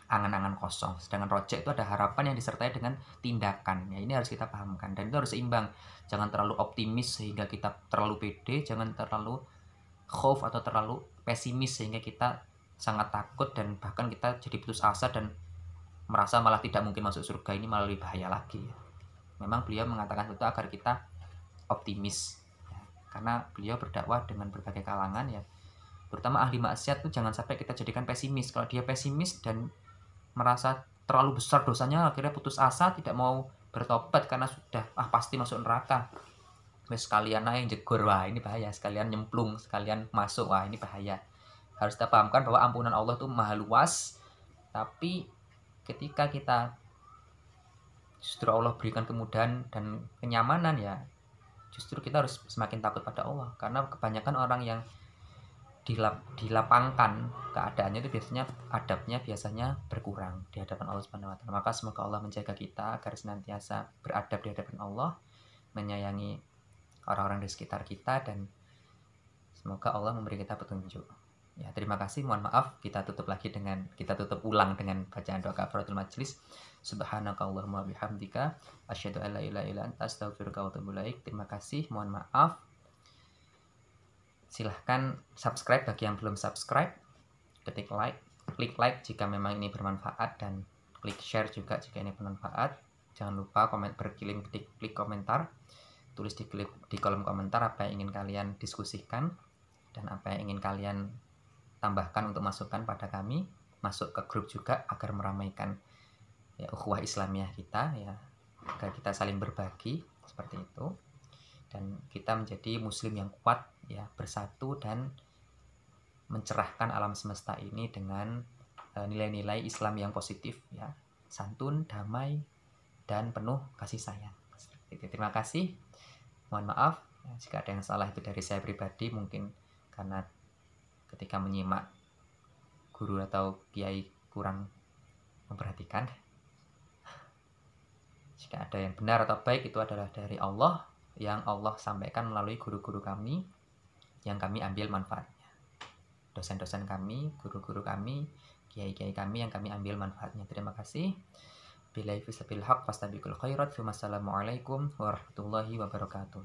angan-angan kosong. Sedangkan rojak itu ada harapan yang disertai dengan tindakan. Ya, ini harus kita pahamkan dan itu harus seimbang. Jangan terlalu optimis sehingga kita terlalu pede, jangan terlalu khauf atau terlalu pesimis sehingga kita sangat takut dan bahkan kita jadi putus asa dan merasa malah tidak mungkin masuk surga. Ini malah lebih bahaya lagi. Memang beliau mengatakan itu agar kita optimis ya, karena beliau berdakwah dengan berbagai kalangan ya, terutama ahli maksiat tuh jangan sampai kita jadikan pesimis. Kalau dia pesimis dan merasa terlalu besar dosanya, akhirnya putus asa, tidak mau bertobat karena sudah pasti masuk neraka, sekalian aja jegur, wah ini bahaya, sekalian nyemplung, sekalian masuk, wah ini bahaya. Harus kita pahamkan bahwa ampunan Allah itu maha luas, tapi ketika kita justru Allah berikan kemudahan dan kenyamanan ya, justru kita harus semakin takut pada Allah. Karena kebanyakan orang yang dilapangkan keadaannya itu biasanya adabnya biasanya berkurang di hadapan Allah Subhanahu wa taala. Maka semoga Allah menjaga kita agar senantiasa beradab di hadapan Allah, menyayangi orang-orang di sekitar kita, dan semoga Allah memberi kita petunjuk. Ya, terima kasih. Mohon maaf, kita tutup ulang dengan bacaan doa kafaratul majlis. Subhanakallahumma bihamdika asyhadu an la ilaha illa anta astaghfiruka wa atubu ilaik. Terima kasih, mohon maaf. Silahkan subscribe bagi yang belum subscribe. Klik like jika memang ini bermanfaat, dan klik share juga jika ini bermanfaat. Jangan lupa klik komentar. Tulis di kolom komentar apa yang ingin kalian diskusikan dan apa yang ingin kalian tambahkan untuk masukan pada kami. Masuk ke grup juga agar meramaikan ya ukhuwah Islamiyah kita ya, agar kita saling berbagi seperti itu dan kita menjadi muslim yang kuat ya, bersatu dan mencerahkan alam semesta ini dengan nilai-nilai Islam yang positif ya, santun, damai, dan penuh kasih sayang. Terima kasih. Mohon maaf ya, jika ada yang salah itu dari saya pribadi, mungkin karena ketika menyimak guru atau kiai kurang memperhatikan. Jika ada yang benar atau baik itu adalah dari Allah, yang Allah sampaikan melalui guru-guru kami yang kami ambil manfaatnya. Dosen-dosen kami, guru-guru kami, kiai-kiai kami yang kami ambil manfaatnya. Terima kasih. Billahi fi sabil haq fastabiqul khairat. Wassalamualaikum warahmatullahi wabarakatuh.